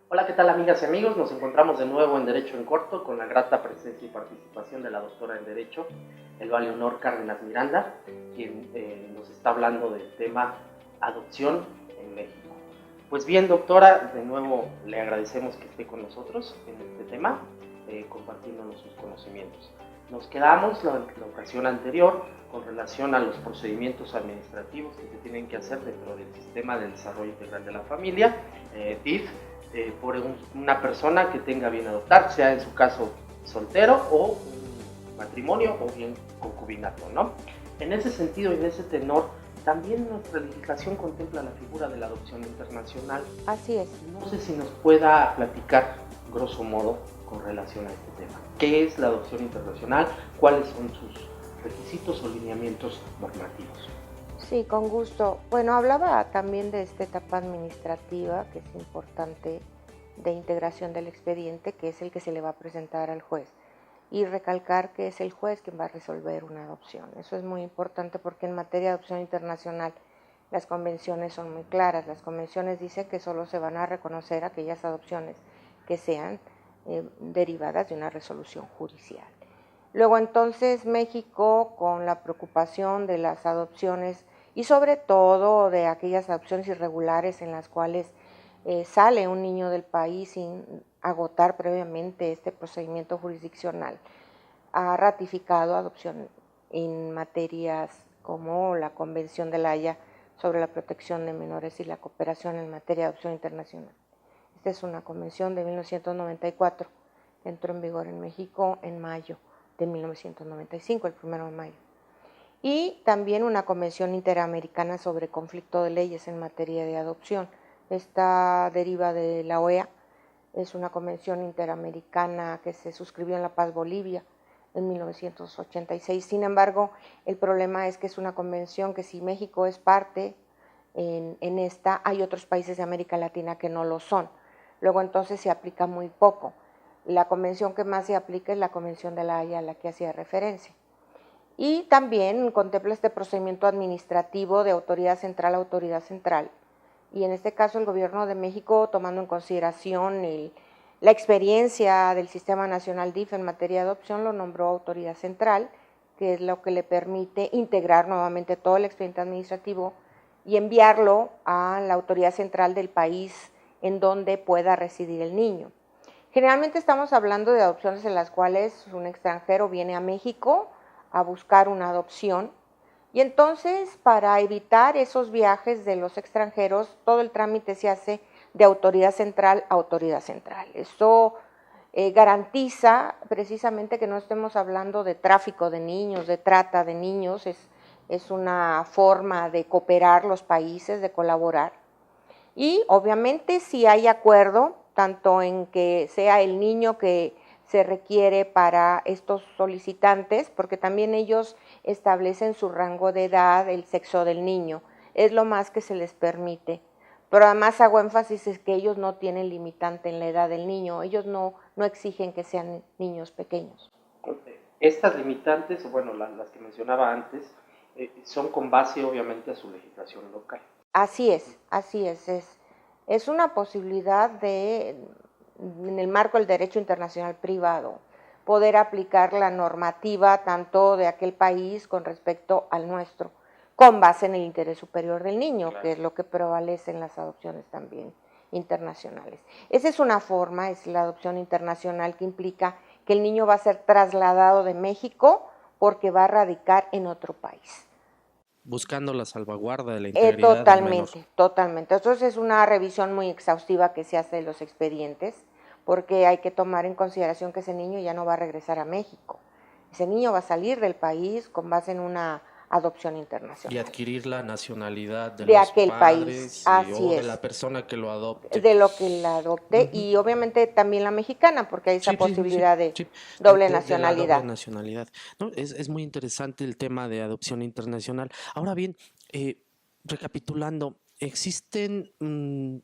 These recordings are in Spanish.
Hola, ¿qué tal amigas y amigos? Nos encontramos de nuevo en Derecho en Corto con la grata presencia y participación de la doctora en Derecho, Elba Leonor Cárdenas Miranda, quien nos está hablando del tema adopción en México. Pues bien, doctora, de nuevo le agradecemos que esté con nosotros en este tema, compartiéndonos sus conocimientos. Nos quedamos la ocasión anterior con relación a los procedimientos administrativos que se tienen que hacer dentro del Sistema de Desarrollo Integral de la Familia, DIF, por una persona que tenga bien adoptar, sea en su caso soltero o un matrimonio o bien concubinato, ¿no? En ese sentido y en ese tenor, también nuestra legislación contempla la figura de la adopción internacional. Así es. No sé si nos pueda platicar, grosso modo, con relación a este tema. ¿Qué es la adopción internacional? ¿Cuáles son sus requisitos o lineamientos normativos? Sí, con gusto. Bueno, hablaba también de esta etapa administrativa que es importante de integración del expediente, que es el que se le va a presentar al juez. Y recalcar que es el juez quien va a resolver una adopción. Eso es muy importante porque en materia de adopción internacional las convenciones son muy claras. Las convenciones dicen que solo se van a reconocer aquellas adopciones que sean derivadas de una resolución judicial. Luego entonces México, con la preocupación de las adopciones y sobre todo de aquellas adopciones irregulares en las cuales sale un niño del país sin agotar previamente este procedimiento jurisdiccional, ha ratificado adopción en materias como la Convención de La Haya sobre la protección de menores y la cooperación en materia de adopción internacional. Esta es una convención de 1994 que entró en vigor en México en mayo de 1995, el 1 de mayo. Y también una convención interamericana sobre conflicto de leyes en materia de adopción. Esta deriva de la OEA, es una convención interamericana que se suscribió en La Paz, Bolivia, en 1986. Sin embargo, el problema es que es una convención que si México es parte en esta, hay otros países de América Latina que no lo son. Luego entonces se aplica muy poco. La convención que más se aplica es la Convención de La Haya a la que hacía referencia. Y también contempla este procedimiento administrativo de autoridad central a autoridad central. Y en este caso el gobierno de México, tomando en consideración la experiencia del Sistema Nacional DIF en materia de adopción, lo nombró autoridad central, que es lo que le permite integrar nuevamente todo el expediente administrativo y enviarlo a la autoridad central del país en donde pueda residir el niño. Generalmente estamos hablando de adopciones en las cuales un extranjero viene a México a buscar una adopción y entonces para evitar esos viajes de los extranjeros, todo el trámite se hace de autoridad central a autoridad central. Esto garantiza precisamente que no estemos hablando de tráfico de niños, de trata de niños, es una forma de cooperar los países, de colaborar. Y obviamente si hay acuerdo, tanto en que sea el niño que se requiere para estos solicitantes, porque también ellos establecen su rango de edad, el sexo del niño, es lo más que se les permite. Pero además hago énfasis es que ellos no tienen limitante en la edad del niño, ellos no exigen que sean niños pequeños. Estas limitantes, bueno, las que mencionaba antes, son con base obviamente a su legislación local. Así es una posibilidad de, en el marco del derecho internacional privado, poder aplicar la normativa tanto de aquel país con respecto al nuestro, con base en el interés superior del niño, claro, que es lo que prevalece en las adopciones también internacionales. Esa es una forma, es la adopción internacional que implica que el niño va a ser trasladado de México porque va a radicar en otro país. Buscando la salvaguarda de la integridad del menor. Totalmente. Entonces es una revisión muy exhaustiva que se hace de los expedientes, porque hay que tomar en consideración que ese niño ya no va a regresar a México. Ese niño va a salir del país con base en una adopción internacional. Y adquirir la nacionalidad de los aquel padres país o de la persona que lo adopte. De lo que la adopte y obviamente también la mexicana, porque hay esa posibilidad de doble nacionalidad. De la doble nacionalidad. ¿No? Es muy interesante el tema de adopción internacional. Ahora bien, recapitulando, existen,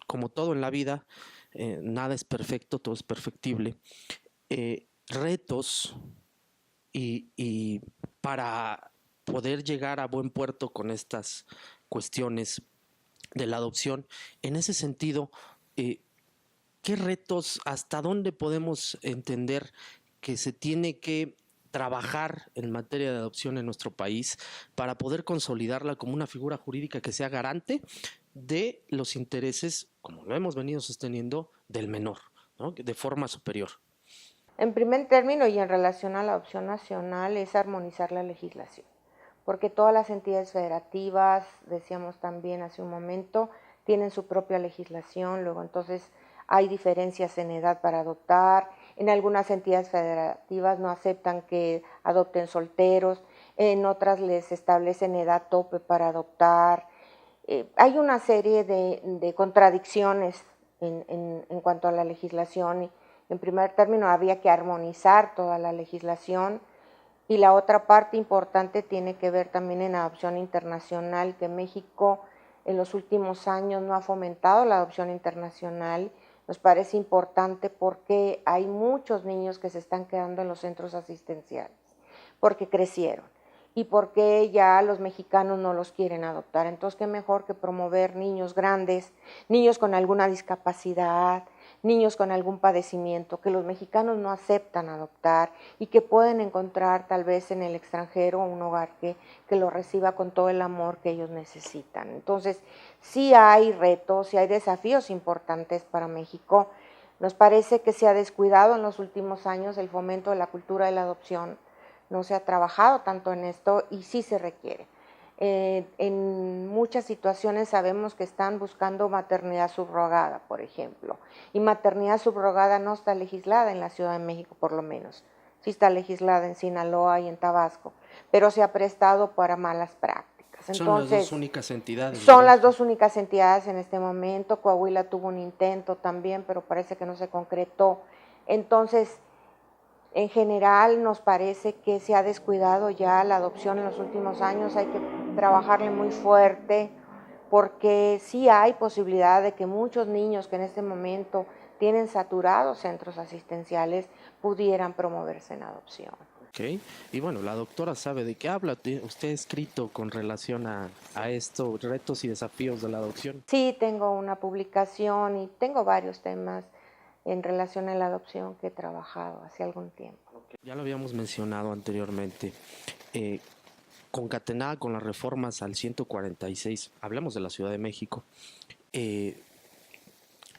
como todo en la vida, nada es perfecto, todo es perfectible, retos y para poder llegar a buen puerto con estas cuestiones de la adopción. En ese sentido, ¿qué retos, hasta dónde podemos entender que se tiene que trabajar en materia de adopción en nuestro país para poder consolidarla como una figura jurídica que sea garante de los intereses, como lo hemos venido sosteniendo, del menor, ¿no? De forma superior? En primer término y en relación a la adopción nacional es armonizar la legislación, porque todas las entidades federativas, decíamos también hace un momento, tienen su propia legislación, luego entonces hay diferencias en edad para adoptar, en algunas entidades federativas no aceptan que adopten solteros, en otras les establecen edad tope para adoptar. Hay una serie de contradicciones en cuanto a la legislación. En primer término, había que armonizar toda la legislación, y la otra parte importante tiene que ver también en adopción internacional, que México en los últimos años no ha fomentado la adopción internacional. Nos parece importante porque hay muchos niños que se están quedando en los centros asistenciales, porque crecieron y porque ya los mexicanos no los quieren adoptar. Entonces, qué mejor que promover niños grandes, niños con alguna discapacidad, niños con algún padecimiento, que los mexicanos no aceptan adoptar y que pueden encontrar tal vez en el extranjero un hogar que los reciba con todo el amor que ellos necesitan. Entonces, sí hay retos, sí hay desafíos importantes para México. Nos parece que se ha descuidado en los últimos años el fomento de la cultura de la adopción. No se ha trabajado tanto en esto y sí se requiere. En muchas situaciones sabemos que están buscando maternidad subrogada, por ejemplo, y maternidad subrogada no está legislada en la Ciudad de México, por lo menos. Sí está legislada en Sinaloa y en Tabasco, pero se ha prestado para malas prácticas. Entonces, son las dos únicas entidades. Son, ¿verdad?, las dos únicas entidades en este momento. Coahuila tuvo un intento también, pero parece que no se concretó. Entonces, en general nos parece que se ha descuidado ya la adopción en los últimos años, hay que trabajarle muy fuerte, porque sí hay posibilidad de que muchos niños que en este momento tienen saturados centros asistenciales pudieran promoverse en adopción. Ok, y bueno, la doctora sabe de qué habla. ¿Usted ha escrito con relación a estos retos y desafíos de la adopción? Sí, tengo una publicación y tengo varios temas en relación a la adopción que he trabajado hace algún tiempo. Ya lo habíamos mencionado anteriormente, concatenada con las reformas al 146, hablamos de la Ciudad de México, en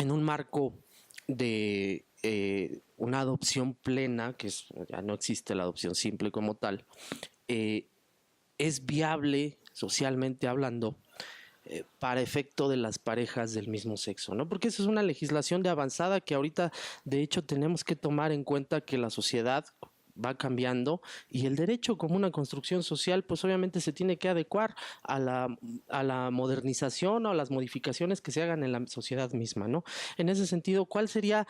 un marco de una adopción plena, que ya no existe la adopción simple como tal, es viable, socialmente hablando, para efecto de las parejas del mismo sexo, ¿no? Porque esa es una legislación de avanzada que ahorita, de hecho, tenemos que tomar en cuenta que la sociedad va cambiando y el derecho como una construcción social, pues obviamente se tiene que adecuar a la modernización o a las modificaciones que se hagan en la sociedad misma, ¿no? En ese sentido, ¿cuál sería,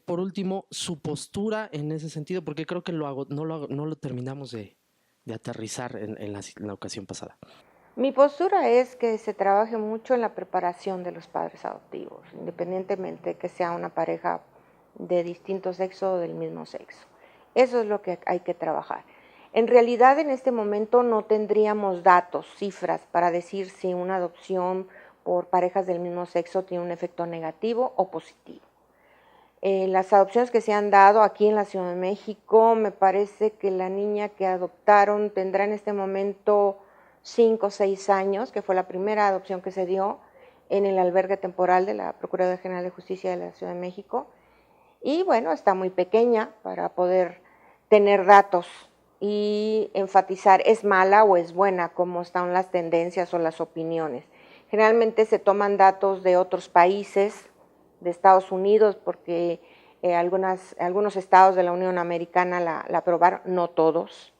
por último, su postura en ese sentido? Porque creo que no lo terminamos de aterrizar en la ocasión pasada. Mi postura es que se trabaje mucho en la preparación de los padres adoptivos, independientemente de que sea una pareja de distinto sexo o del mismo sexo. Eso es lo que hay que trabajar. En realidad, en este momento no tendríamos datos, cifras, para decir si una adopción por parejas del mismo sexo tiene un efecto negativo o positivo. Las adopciones que se han dado aquí en la Ciudad de México, me parece que la niña que adoptaron tendrá en este momento 5 o 6 años, que fue la primera adopción que se dio en el albergue temporal de la Procuraduría General de Justicia de la Ciudad de México. Y bueno, está muy pequeña para poder tener datos y enfatizar es mala o es buena, cómo están las tendencias o las opiniones. Generalmente se toman datos de otros países, de Estados Unidos, porque algunos estados de la Unión Americana la aprobaron, no todos.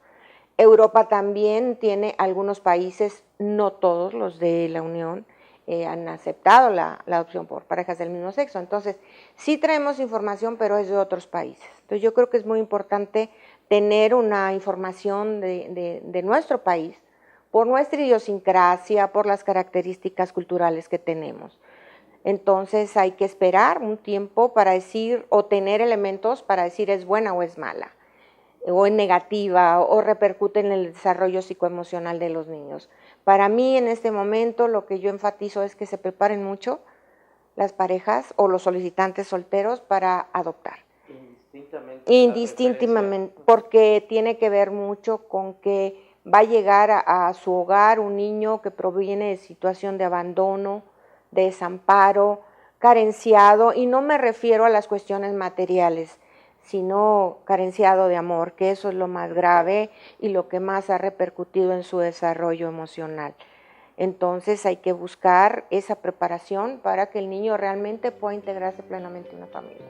Europa también tiene algunos países, no todos los de la Unión, han aceptado la adopción por parejas del mismo sexo. Entonces, sí traemos información, pero es de otros países. Entonces, yo creo que es muy importante tener una información de nuestro país, por nuestra idiosincrasia, por las características culturales que tenemos. Entonces, hay que esperar un tiempo para decir, o tener elementos para decir es buena o es mala, o es negativa, o repercute en el desarrollo psicoemocional de los niños. Para mí, en este momento, lo que yo enfatizo es que se preparen mucho, las parejas o los solicitantes solteros para adoptar. Indistintamente, porque tiene que ver mucho con que va a llegar a su hogar un niño que proviene de situación de abandono, de desamparo, carenciado, y no me refiero a las cuestiones materiales, sino carenciado de amor, que eso es lo más grave y lo que más ha repercutido en su desarrollo emocional. Entonces hay que buscar esa preparación para que el niño realmente pueda integrarse plenamente en una familia.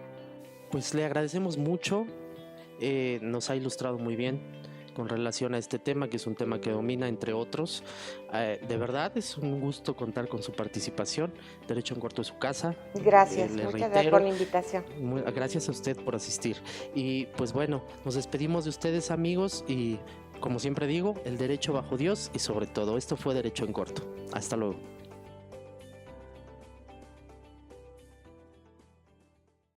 Pues le agradecemos mucho, nos ha ilustrado muy bien con relación a este tema, que es un tema que domina entre otros. De verdad es un gusto contar con su participación. Derecho en Corto es su casa. Gracias, muchas gracias por la invitación. Gracias a usted por asistir. Y pues bueno, nos despedimos de ustedes, amigos, y como siempre digo, el derecho bajo Dios y sobre todo, esto fue Derecho en Corto. Hasta luego.